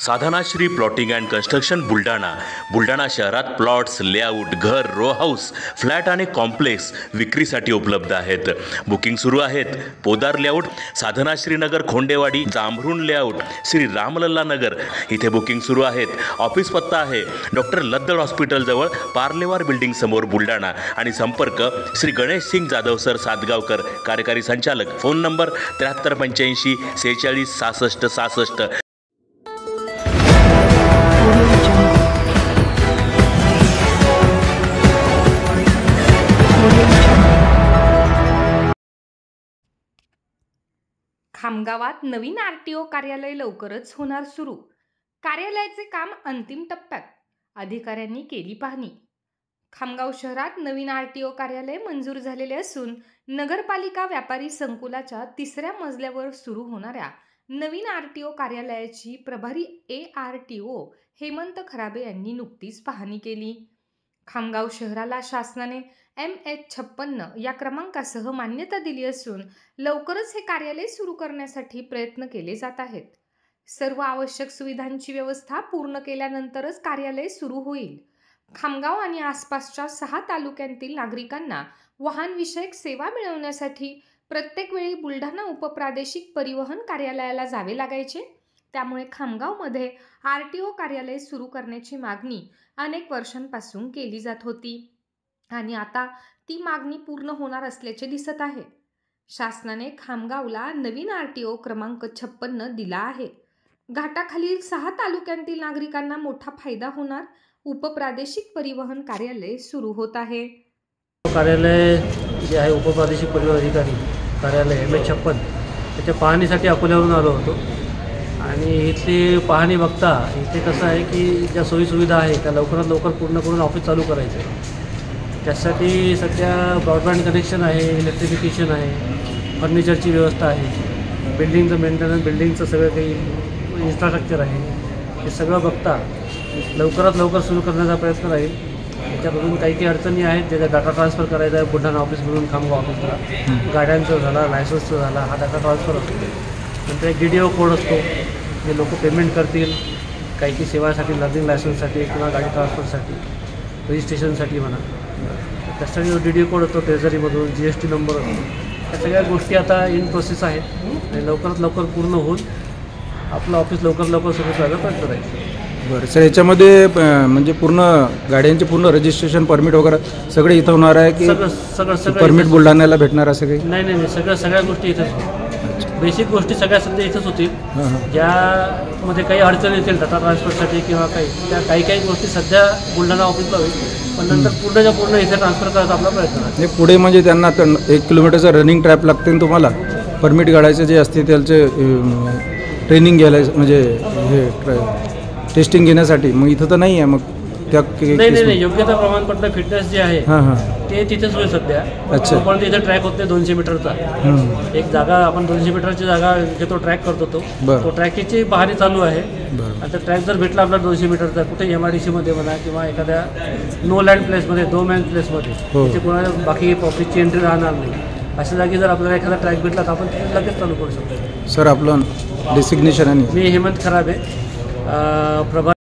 Sadhanashri plotting and construction Buldhana शहरात plots, layout, घर, row house, flat आणि कॉम्प्लेक्स विक्रीसाठी उपलब्ध आहेत. बुकिंग सुरू आहेत. पोदार लेआउट, साधनाश्री नगर, खोंडेवाडी, जांभरुण लेआउट, श्री रामलल्ला नगर इथे बुकिंग सुरू आहेत. ऑफिस पत्ता आहे डॉक्टर लद्दड हॉस्पिटल जवळ, पार्लेवार बिल्डिंग समोर, बुलढाणा. आणि संपर्क श्री गणेश सिंग जाधव सर सातगावकर, कार्यकारी संचालक. Phone number 7385 46 66 66. खामगावात नवीन आरटीओ कार्यालय लवकरच होणार सुरू. कार्यालयाचे काम अंतिम टप्प्यात. अधिकाऱ्यांनी केली पाहणी. खामगाव शहरात नवीन आरटीओ कार्यालय मंजूर झालेले असून नगरपालिका व्यापारी संकुलाच्या 3ऱ्या मजल्यावर सुरू होणाऱ्या नवीन आरटीओ कार्यालयाची प्रभारी ARTO हेमंत खराबे यांनी नुकतीच पाहणी केली. खामगाव शहराला शासनाने MH56 या क्रमांकासह मान्यता दिली असून लवकरच हे कार्यालय सुरू करण्यासाठी प्रयत्न केले जात आहेत. सर्व आवश्यक सुविधांची व्यवस्था पूर्ण केल्यानंतरच कार्यालय सुरू होईल. खामगाव आणि आसपासच्या 6 तालुक्यांतील नागरिकांना वाहनविषयक सेवा मिळवण्यासाठी प्रत्येक वेळी बुलढाणा उपप्रादेशिक परिवहन कार्यालयाला जावे लागायचे. त्यामुळे खामगावमध्ये आरटीओ कार्यालय सुरू करण्याची मागणी अनेक वर्षांपासून केली जात होती आणि आता ती मागणी पूर्ण होणार असल्याचे दिसत आहे. शासनाने खामगावला नवीन आरटीओ क्रमांक 56 दिला आहे. घाटाखालील 6 तालुक्यांतील नागरिकांना मोठा फायदा होणार. उपप्रादेशिक परिवहन कार्यालय सुरू होत आहे. कार्यालय जे आहे उपप्रादेशिक परिवहन अधिकारी कार्यालय MH56 त्याच्या पाहणीसाठी अकोल्यावरून आलो होतो आणि इथली पाहणी बघता इथे कसं आहे की ज्या सोयीसुविधा आहे त्या लवकरात लवकर पूर्ण करून ऑफिस चालू करायचं आहे. त्यासाठी सध्या ब्रॉडबँड कनेक्शन आहे, इलेक्ट्रिफिकेशन आहे, फर्निचरची व्यवस्था आहे, बिल्डिंगचं मेंटेनन्स, बिल्डिंगचं सगळं काही इन्फ्रास्ट्रक्चर आहे, हे सगळं बघता लवकरात लवकर सुरू करण्याचा प्रयत्न राहील. त्याच्यामधून काही अडचणी आहेत ज्याचा डाटा ट्रान्सफर करायचा आहे बुलढाणा ऑफिसमधून खामगाव ऑफिसला. गाड्यांचं झाला, लायसन्सचं झाला, हा डाटा ट्रान्सफर असतो. नंतर एक DDO कोड असतो जे लोक पेमेंट करतील काही सेवासाठी, लर्निंग लायसन्ससाठी किंवा गाडी ट्रान्सफरसाठी, रजिस्ट्रेशनसाठी म्हणा. त्यासाठी जो DDO कोड असतो ट्रेझरीमधून, GST नंबर असतो. या सगळ्या गोष्टी आता इन प्रोसेस आहेत आणि लवकरात लवकर पूर्ण होऊन आपलं ऑफिस लवकर सुरू करायला प्रयत्न राहील. बरं सर, याच्यामध्ये म्हणजे पूर्ण गाड्यांचे पूर्ण रजिस्ट्रेशन, परमिट वगैरे सगळे इथं होणार आहे की सगळं परमिट बुलढाण्याला भेटणार असं काही? नाही, सगळ्या गोष्टी इथंच होतील. बेसिक गोष्टी सगळ्या सध्या इथंच होतील. ज्यामध्ये काही अडचणी येतील डाटा ट्रान्सफरसाठी किंवा त्या काही गोष्टी सध्या बुलढाणा ऑफिसला होईल, पण नंतर पूर्ण इथे ट्रान्सफर करायचा आपला प्रयत्न आहे. पुढे म्हणजे त्यांना 1 किलोमीटरचा रनिंग ट्रॅप लागते ना तुम्हाला परमिट काढायचे जे असते त्याचे ट्रेनिंग घ्यायला, म्हणजे हे टेस्टिंग घेण्यासाठी. मग इथं तर नाही आहे. मग त्या नाही, योग्यता प्रमाणपत्र फिटनेस जे आहे ते तिथेच होईल सध्या. अच्छा. पण इथे ट्रॅक होते 200 मीटरचा. एक जागा आपण 200 मीटरची जागा घेतो, ट्रॅक करतो तो ट्रॅकची पाहणी चालू आहे. आता ट्रॅक जर भेटला आपला 200 मीटरचा कुठे MIDC मध्ये म्हणा किंवा एखाद्या नो लँड प्लेसमध्ये, नो मॅन प्लेसमध्ये, तिथे कोणाला बाकी पब्लिकची एंट्री राहणार नाही. अशा जागी जर आपल्याला एखादा ट्रॅक भेटला तर आपण तिथे लगेच चालू करू शकतो. सर आपलं डेसिग्नेशन आहे? मी हेमंत खराबे, प्रभारी